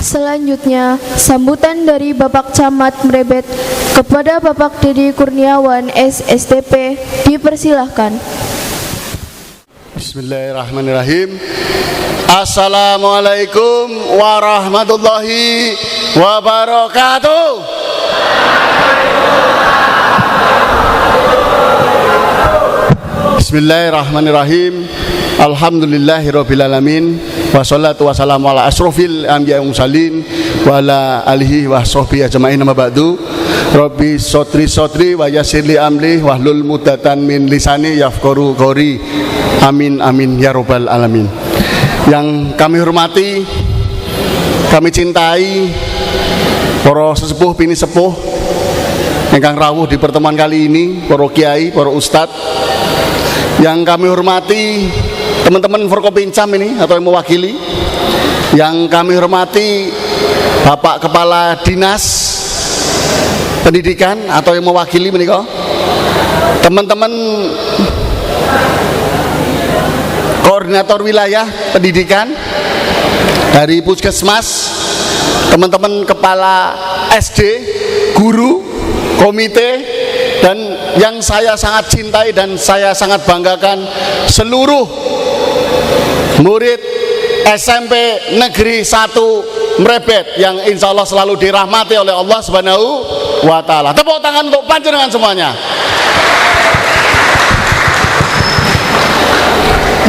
Selanjutnya, sambutan dari Bapak Camat Mrebet kepada Bapak Dedi Kurniawan SSTP dipersilahkan. Bismillahirrahmanirrahim. Assalamualaikum warahmatullahi wabarakatuh. Bismillahirrahmanirrahim. Alhamdulillahirrabbilalamin. Wassalatu wassalamu ala asrofil anbiya wal mursalin wa ala alihi wa sahbihi ajma'in, amma ba'du. Rabbi sotri wa yassirli amri wahlul mudatan min lisani yafqahu qawli. Amin amin ya rabbal alamin. Yang kami hormati, kami cintai para sesepuh bini sepuh ingkang rawuh di pertemuan kali ini, para kiai, para ustadz. Yang kami hormati teman-teman Forkopincam ini atau yang mewakili. Yang kami hormati Bapak Kepala Dinas Pendidikan atau yang mewakili menika. Teman-teman Koordinator Wilayah Pendidikan dari Puskesmas, teman-teman Kepala SD, guru, komite, dan yang saya sangat cintai dan saya sangat banggakan, seluruh murid SMP Negeri 1 Mrebet yang insya Allah selalu dirahmati oleh Allah Subhanahu wa Ta'ala. Tepuk tangan untuk panjenengan semuanya.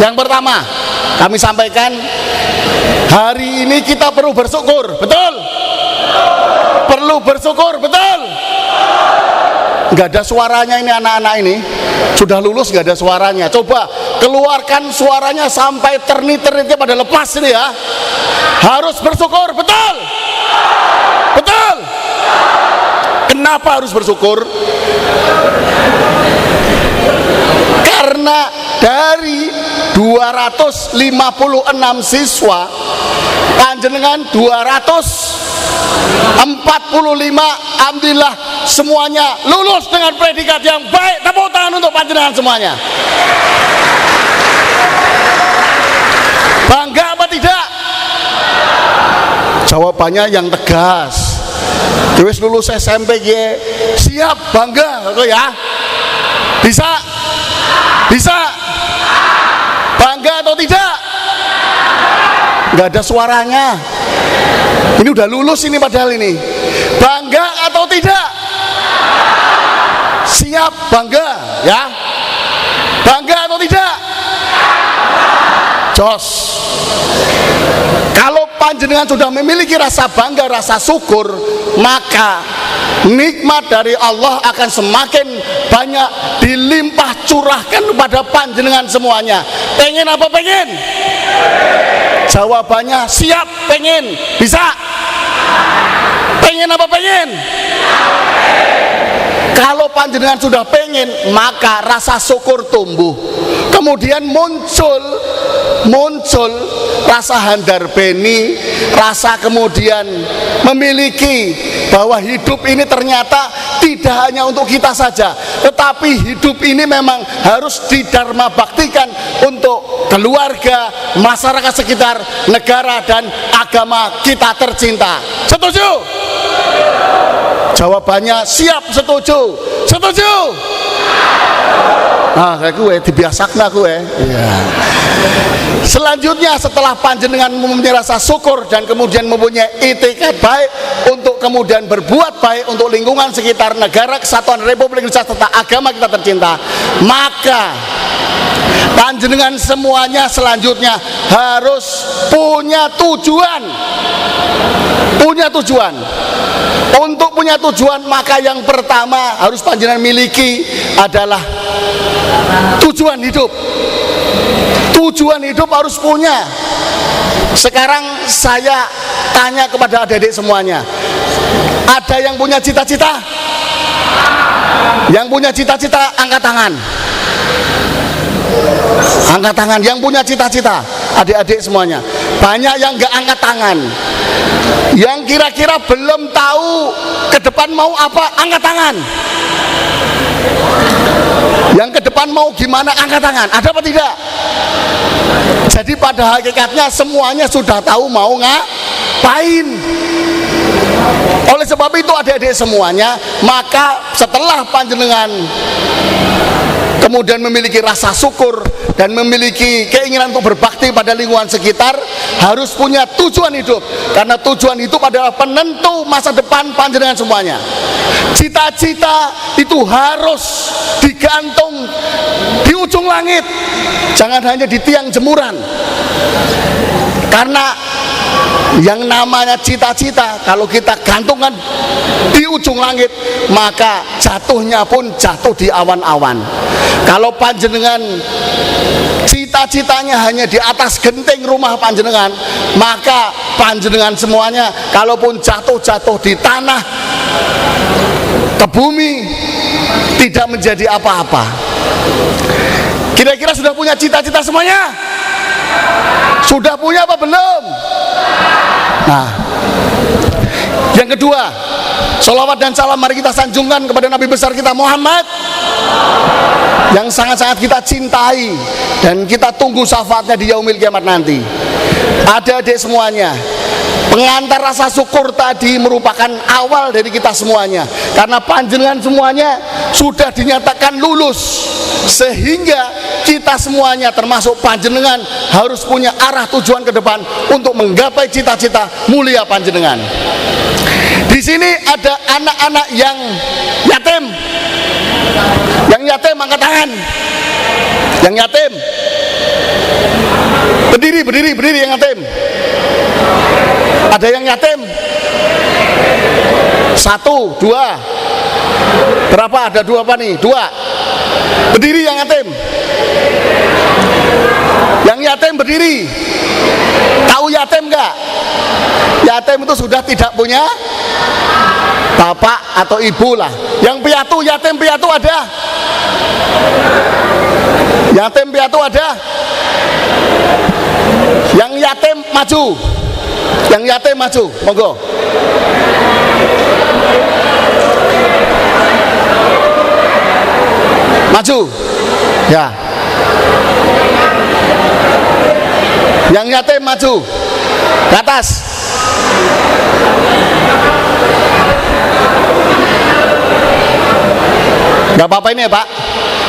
Yang pertama, kami sampaikan, hari ini kita perlu bersyukur, betul? Perlu bersyukur, betul? Nggak ada suaranya ini anak-anak ini, sudah lulus nggak ada suaranya. Coba keluarkan suaranya sampai ternit-ternitnya pada lepas ini ya. Harus bersyukur, betul? Betul? Kenapa harus bersyukur? Karena dari 256 siswa, panjenengan 245, alhamdulillah semuanya lulus dengan predikat yang baik. Tepuk tangan untuk panjenengan semuanya. Bangga apa tidak? Jawabannya yang tegas. Terus lulus SMP ye, siap, bangga kok ya? Bisa? Bisa? Bangga atau tidak? Nggak ada suaranya. Ini udah lulus ini padahal ini. Bangga atau tidak? Siap, bangga ya? Bangga atau tidak? Jos. Kalau panjenengan sudah memiliki rasa bangga, rasa syukur, maka nikmat dari Allah akan semakin banyak dilimpah curahkan kepada panjenengan semuanya. Pengen apa pengen? Jawabannya siap, pengen. Bisa? Pengen apa pengen? Kalau panjenengan sudah pengen, maka rasa syukur tumbuh. Kemudian muncul rasa handar beni, rasa kemudian memiliki bahwa hidup ini ternyata tidak hanya untuk kita saja, tetapi hidup ini memang harus didharma baktikan untuk keluarga, masyarakat sekitar, negara dan agama kita tercinta. Setuju? Jawabannya siap, setuju. Setuju? Nah, kayak gue dibiasakan aku ya. Selanjutnya setelah panjenengan mempunyai rasa syukur dan kemudian mempunyai itikat baik untuk kemudian berbuat baik untuk lingkungan sekitar, negara kesatuan Republik Indonesia serta agama kita tercinta, maka panjenengan semuanya selanjutnya harus punya tujuan. Punya tujuan. Untuk punya tujuan, maka yang pertama harus panjenengan miliki adalah tujuan hidup. Tujuan hidup harus punya. Sekarang saya tanya kepada adik-adik semuanya, ada yang punya cita-cita? Yang punya cita-cita angkat tangan. Angkat tangan. Yang punya cita-cita, adik-adik semuanya. Banyak yang nggak angkat tangan. Yang kira-kira belum tahu ke depan mau apa, angkat tangan. Yang ke depan mau gimana, angkat tangan. Ada apa tidak? Jadi pada hakikatnya semuanya sudah tahu mau pain. Oleh sebab itu adik-adik semuanya, maka setelah panjenengan kemudian memiliki rasa syukur dan memiliki keinginan untuk berbakti pada lingkungan sekitar, harus punya tujuan hidup, karena tujuan hidup adalah penentu masa depan panjenengan semuanya. Cita-cita itu harus digantung di ujung langit, jangan hanya di tiang jemuran, karena yang namanya cita-cita kalau kita gantungkan di ujung langit, maka jatuhnya pun jatuh di awan-awan. Kalau panjenengan cita-citanya hanya di atas genteng rumah panjenengan, maka panjenengan semuanya kalaupun jatuh di tanah, ke bumi, tidak menjadi apa-apa. Kira-kira sudah punya cita-cita semuanya? Sudah punya apa belum? Nah, yang kedua, sholawat dan salam mari kita sanjungkan kepada Nabi besar kita Muhammad, yang sangat-sangat kita cintai dan kita tunggu syafaatnya di yaumil kiamat nanti. Adik-adik semuanya, pengantar rasa syukur tadi merupakan awal dari kita semuanya, karena panjenengan semuanya sudah dinyatakan lulus, sehingga kita semuanya termasuk panjenengan harus punya arah tujuan ke depan untuk menggapai cita-cita mulia panjenengan. Di sini ada anak-anak yang yatim. Yang yatim angkat tangan. Yang yatim. Berdiri yang yatim. Ada yang yatim? 1, 2. Berapa? Ada 2 apa nih? 2. Berdiri yang yatim. Yang yatim berdiri. Tahu yatim enggak? Yatim itu sudah tidak punya bapak atau ibu lah. Yang piatu, yatim piatu ada? Yatim piatu ada? Yang yatim maju. Yang yatim maju, monggo. Maju. Ya. Yang yatim maju. Ke atas. Gak apa-apa ini ya Pak,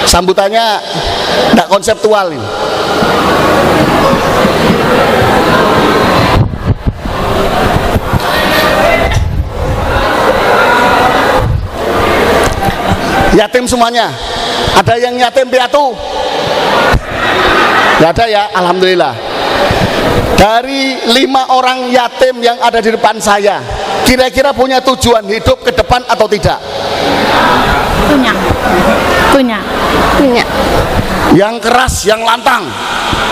sambutannya gak konseptual ini. Yatim semuanya. Ada yang yatim piatu? Gak ada ya, alhamdulillah. Dari 5 orang yatim yang ada di depan saya, kira-kira punya tujuan hidup ke depan atau tidak? Punya. Yang keras, yang lantang?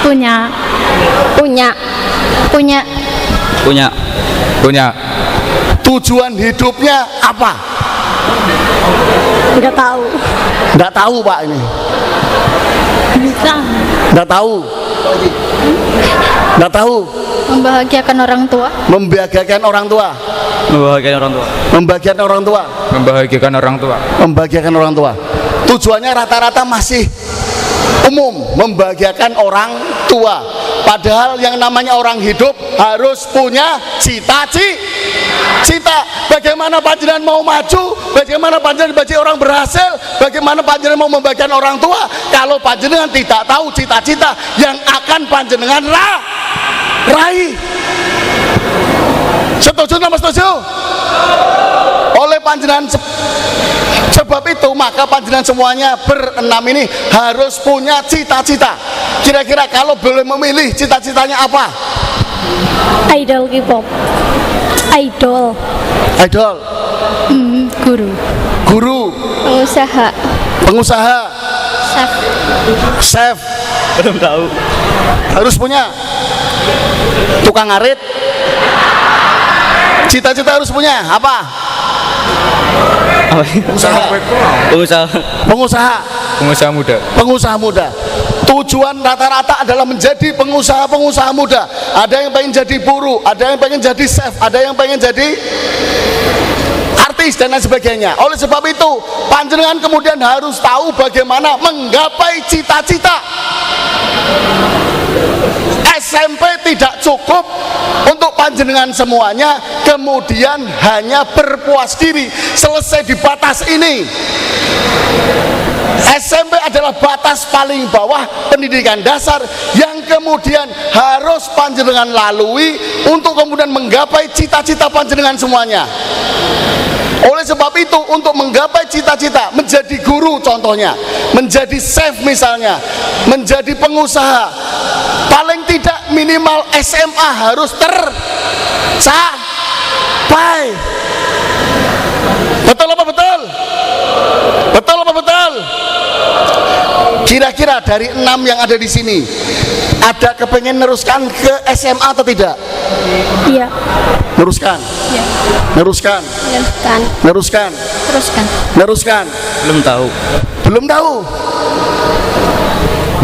Punya. Tujuan hidupnya apa? Nggak tahu Pak ini. Nggak tahu. Membahagiakan orang tua. Membahagiakan orang tua. Tujuannya rata-rata masih umum, membahagiakan orang tua. Padahal yang namanya orang hidup harus punya cita-cita. Bagaimana panjenengan mau maju, bagaimana panjenengan menjadi orang berhasil, bagaimana panjenengan mau membahagiakan orang tua kalau panjenengan tidak tahu cita-cita yang akan panjenengan raih. Setuju nama setuju? Oleh panjenengan sebab itu maka panjenengan semuanya berenam ini harus punya cita-cita. Kira-kira kalau boleh memilih cita-citanya apa? Idol K-pop. Idol. Guru. Pengusaha. Chef. Belum tahu. Harus punya. Tukang ngarit. Cita-cita harus punya apa? Pengusaha muda. Tujuan rata-rata adalah menjadi pengusaha muda. Ada yang pengen jadi buruh, ada yang pengen jadi chef, ada yang pengen jadi artis dan lain sebagainya. Oleh sebab itu panjenengan kemudian harus tahu bagaimana menggapai cita-cita. SMP tidak cukup untuk panjenengan semuanya kemudian hanya berpuas diri selesai di batas ini. SMP adalah batas paling bawah pendidikan dasar yang kemudian harus panjenengan lalui untuk kemudian menggapai cita-cita panjenengan semuanya. Oleh sebab itu, untuk menggapai cita-cita, menjadi guru contohnya, menjadi chef misalnya, menjadi pengusaha, paling tidak minimal SMA harus tercapai. Betul apa betul? Betul apa betul? Kira-kira dari 6 yang ada di sini, ada kepengen neruskan ke SMA atau tidak? Iya. Neruskan. Iya. Neruskan. Meneruskan. Neruskan. Teruskan. Neruskan. Belum tahu. Belum tahu.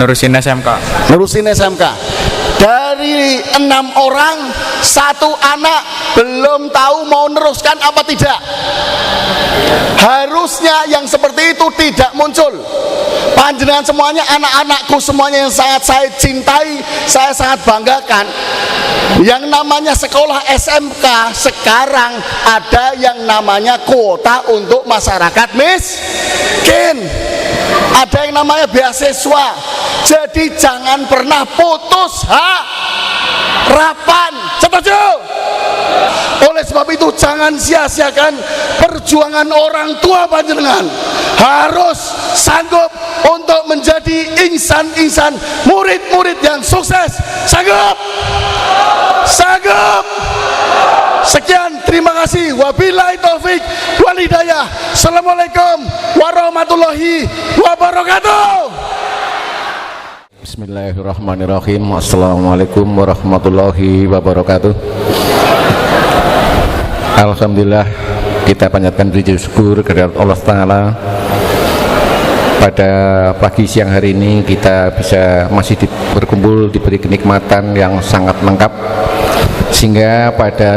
Nerusin SMK. Nerusin SMK. Dari 6 orang, 1 anak belum tahu mau neruskan apa tidak. Harusnya yang seperti itu tidak muncul. Panjenengan semuanya, anak-anakku semuanya yang sangat saya cintai, saya sangat banggakan. Yang namanya sekolah SMK sekarang ada yang namanya kuota untuk masyarakat miskin. Ada yang namanya beasiswa. Jadi jangan pernah putus harapan. Setuju? Oleh sebab itu jangan sia-siakan perjuangan orang tua panjenengan. Harus sanggup untuk menjadi insan-insan, murid-murid yang sukses. Sanggup? Sanggup? Sekian, terima kasih. Wabillahi taufik wal hidayah. Assalamualaikum warahmatullahi wabarakatuh. Bismillahirrahmanirrahim. Assalamualaikum warahmatullahi wabarakatuh. Alhamdulillah, kita panjatkan puji syukur kehadirat Allah Ta'ala. Pada pagi siang hari ini kita bisa masih berkumpul, diberi kenikmatan yang sangat lengkap, sehingga pada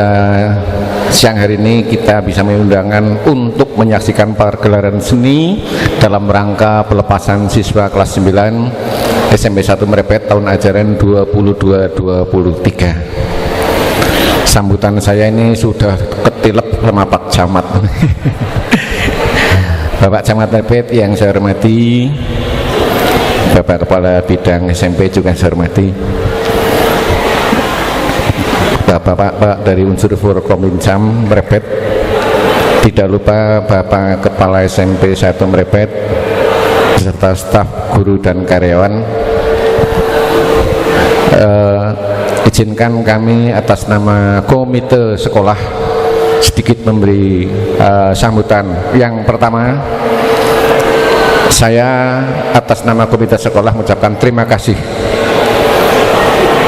siang hari ini kita bisa mengundangkan untuk menyaksikan pergelaran seni dalam rangka pelepasan siswa kelas 9 SMP 1 Mrepet tahun ajaran 22-23. Sambutan saya ini sudah ketilep sama Pak Camat. Bapak Camat Mrepet yang saya hormati, Bapak Kepala Bidang SMP juga saya hormati, Bapak dari unsur Forkominjam Mrepet, tidak lupa Bapak Kepala SMP 1 Mrepet beserta staf guru dan karyawan. Izinkan kami atas nama komite sekolah sedikit memberi sambutan. Yang pertama, saya atas nama komite sekolah mengucapkan terima kasih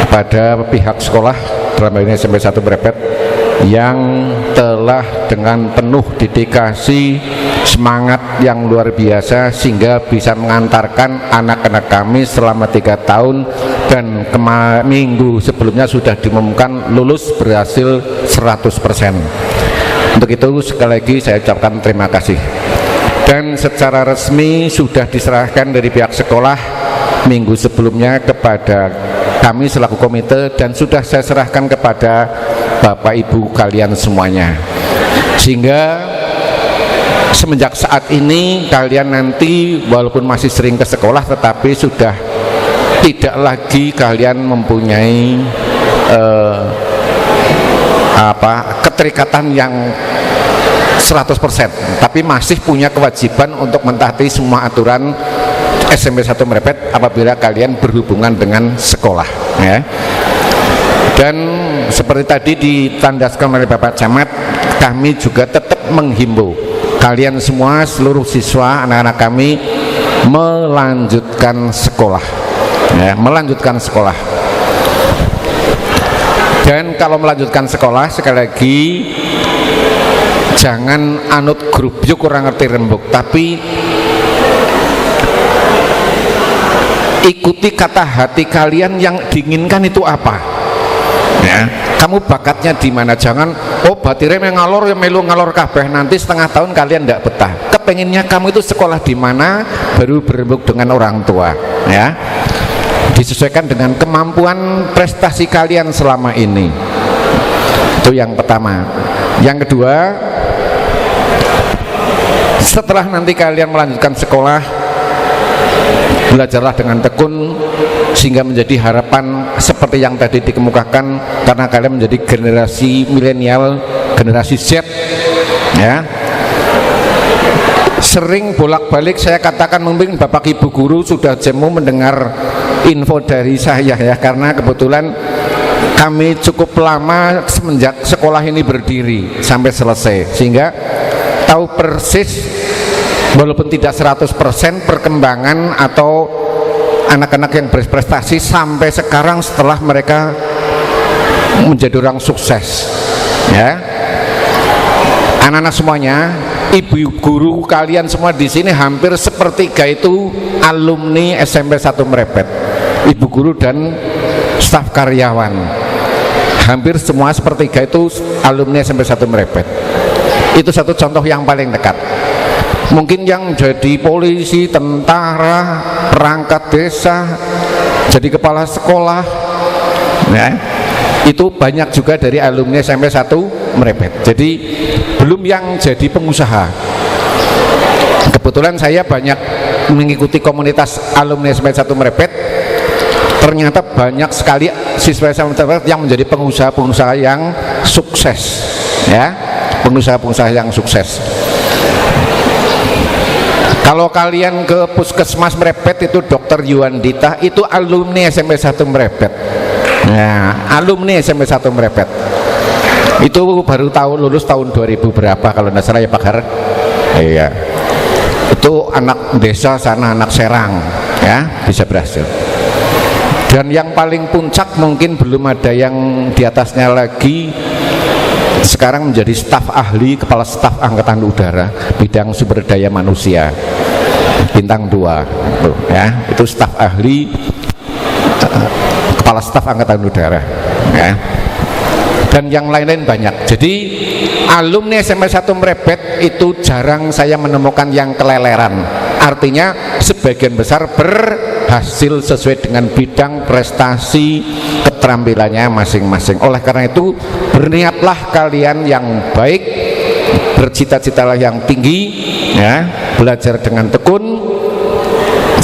kepada pihak sekolah, dalam hal ini SMP 1 Mrepet, yang telah dengan penuh dedikasi, semangat yang luar biasa sehingga bisa mengantarkan anak-anak kami selama 3 tahun, dan minggu sebelumnya sudah diumumkan lulus berhasil 100%. Untuk itu sekali lagi saya ucapkan terima kasih. Dan secara resmi sudah diserahkan dari pihak sekolah minggu sebelumnya kepada kami selaku komite, dan sudah saya serahkan kepada Bapak Ibu kalian semuanya, sehingga semenjak saat ini kalian nanti walaupun masih sering ke sekolah tetapi sudah tidak lagi kalian mempunyai keterikatan yang 100%, tapi masih punya kewajiban untuk mentaati semua aturan SMP 1 Mrepet apabila kalian berhubungan dengan sekolah, ya. Dan seperti tadi ditandaskan oleh Bapak Camat, kami juga tetap menghimbau kalian semua, seluruh siswa anak-anak kami, melanjutkan sekolah, ya, melanjutkan sekolah. Dan kalau melanjutkan sekolah, sekali lagi jangan anut grup yuk kurang ngerti rembuk, tapi ikuti kata hati kalian yang diinginkan itu apa, ya. Kamu bakatnya di mana? Jangan batire ngalor ya melu ngalor kabeh, nanti setengah tahun kalian tidak betah. Kepenginnya kamu itu sekolah di mana baru berembuk dengan orang tua, ya. disesuaikan dengan kemampuan prestasi kalian selama ini. Itu yang pertama. Yang kedua, setelah nanti kalian melanjutkan sekolah, belajarlah dengan tekun sehingga menjadi harapan seperti yang tadi dikemukakan, karena kalian menjadi generasi milenial, generasi Z, ya. Sering bolak-balik saya katakan, mungkin Bapak Ibu guru sudah jemu mendengar info dari saya ya, karena kebetulan kami cukup lama semenjak sekolah ini berdiri sampai selesai, sehingga tahu persis walaupun tidak 100% perkembangan atau anak-anak yang berprestasi sampai sekarang setelah mereka menjadi orang sukses, ya. Anak-anak semuanya, ibu guru kalian semua di sini hampir sepertiga itu alumni SMP 1 Mrepet, ibu guru dan staf karyawan. Hampir semua sepertiga itu alumni SMP 1 Mrepet. Itu satu contoh yang paling dekat. Mungkin yang jadi polisi, tentara, perangkat desa, jadi kepala sekolah, ya, itu banyak juga dari alumni SMP 1 Mrepet. Jadi belum yang jadi pengusaha. Kebetulan saya banyak mengikuti komunitas alumni SMP 1 Mrepet. Ternyata banyak sekali siswa SMP 1 Mrepet yang menjadi pengusaha-pengusaha yang sukses, ya, pengusaha-pengusaha yang sukses. Kalau kalian ke Puskesmas Mrepet itu Dr. Yuandita itu alumni SMP 1 Mrepet. Nah, alumni SMP 1 Mrepet. Itu baru lulus tahun 2000 berapa kalau tidak salah ya Pak Har. Iya. Itu anak desa sana, anak Serang, ya, bisa berhasil. Dan yang paling puncak mungkin belum ada yang di atasnya lagi, sekarang menjadi staf ahli, kepala staf Angkatan Udara bidang sumber daya manusia, bintang 2 tuh, ya, itu staf ahli kepala staf Angkatan Udara, ya. Dan yang lain-lain banyak. Jadi alumni SMP 1 Mrepet itu jarang saya menemukan yang keleleran, artinya sebagian besar berhasil sesuai dengan bidang prestasi keterampilannya masing-masing. Oleh karena itu, berniatlah kalian yang baik, bercita-citalah yang tinggi, ya, belajar dengan tekun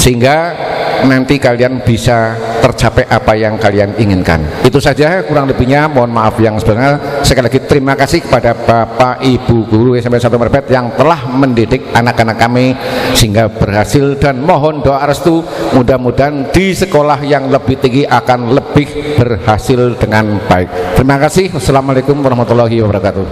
sehingga nanti kalian bisa tercapai apa yang kalian inginkan. Itu saja kurang lebihnya, mohon maaf yang sebenarnya. Sekali lagi terima kasih kepada Bapak Ibu guru SMP 1 Mrepet yang telah mendidik anak-anak kami sehingga berhasil, dan mohon doa restu mudah-mudahan di sekolah yang lebih tinggi akan lebih berhasil dengan baik. Terima kasih. Wassalamualaikum warahmatullahi wabarakatuh.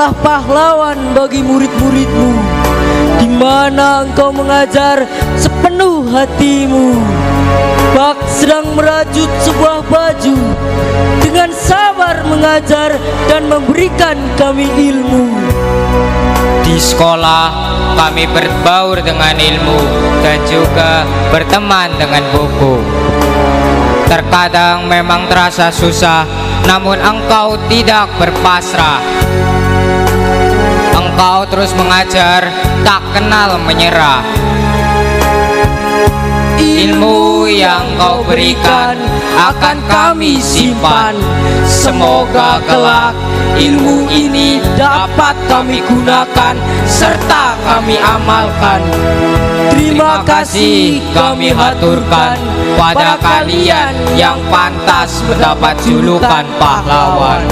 adalah pahlawan bagi murid-muridmu, di mana engkau mengajar sepenuh hatimu. Bak sedang merajut sebuah baju, dengan sabar mengajar dan memberikan kami ilmu. Di sekolah kami berbaur dengan ilmu dan juga berteman dengan buku. Terkadang memang terasa susah, namun engkau tidak berpasrah. Engkau terus mengajar, tak kenal menyerah. Ilmu yang kau berikan akan kami simpan. Semoga kelak ilmu ini dapat kami gunakan serta kami amalkan. Terima kasih kami haturkan pada kalian yang pantas mendapat julukan pahlawan.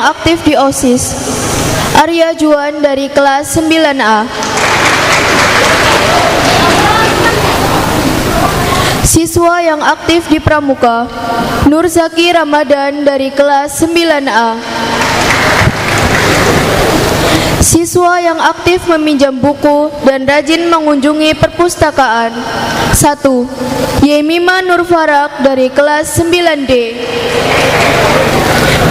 aktif di OSIS. Arya Juan dari kelas 9A. Siswa yang aktif di Pramuka, Nur Zaki Ramadan dari kelas 9A. Siswa yang aktif meminjam buku dan rajin mengunjungi perpustakaan. 1. Yemima Nur Farak dari kelas 9D.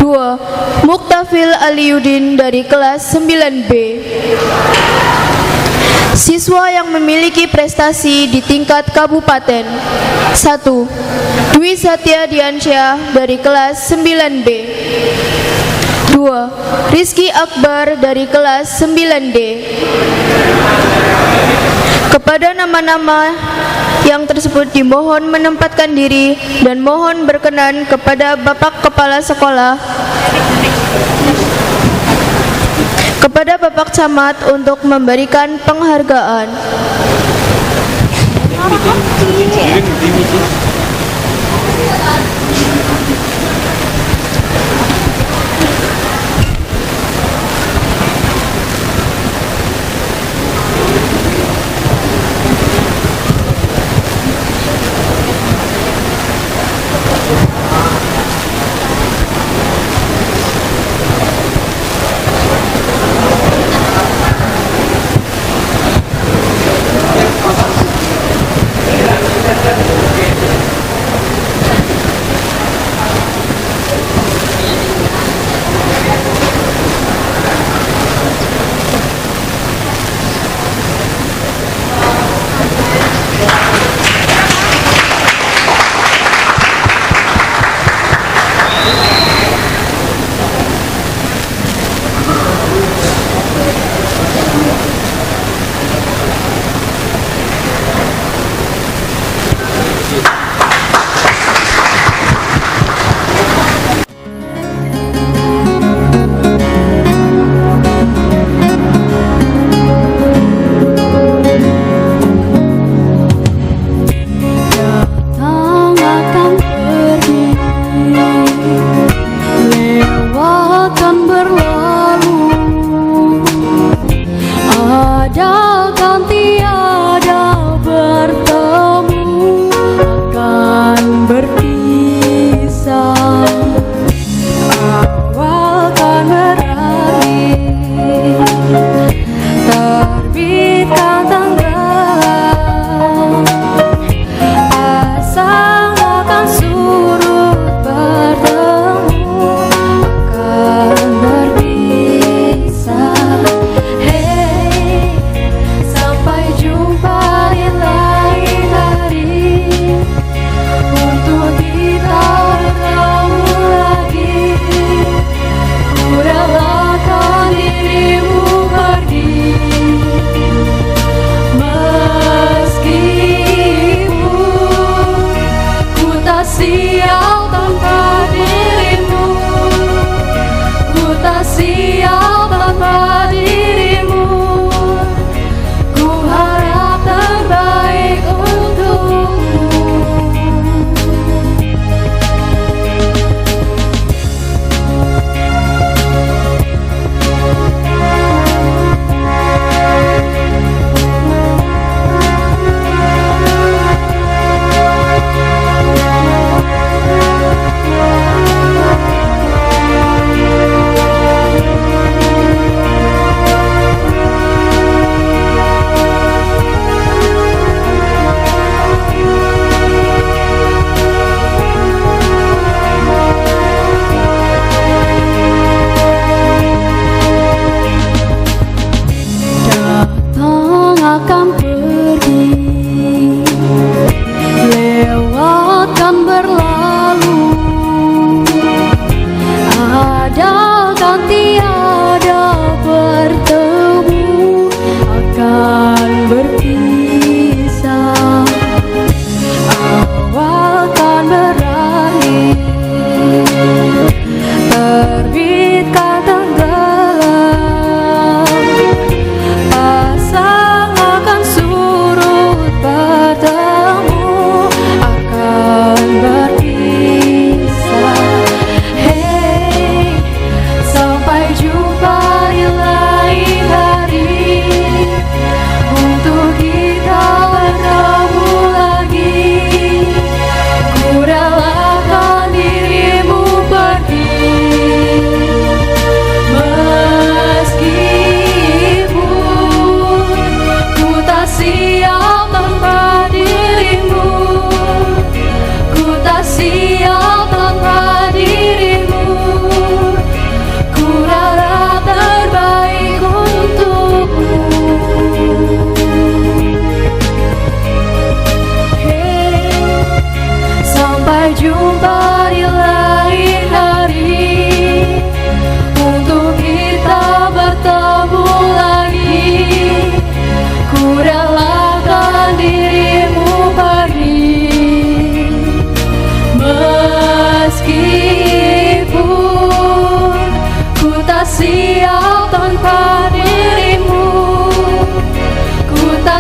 2. Muktafil Aliuddin dari kelas 9B. Siswa yang memiliki prestasi di tingkat kabupaten. 1. Dwi Satya Diansyah dari kelas 9B. 2. Rizky Akbar dari kelas 9D. Kepada nama-nama yang tersebut dimohon menempatkan diri dan mohon berkenan kepada Bapak Kepala Sekolah, kepada Bapak Camat untuk memberikan penghargaan.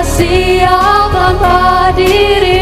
siap tanpa diri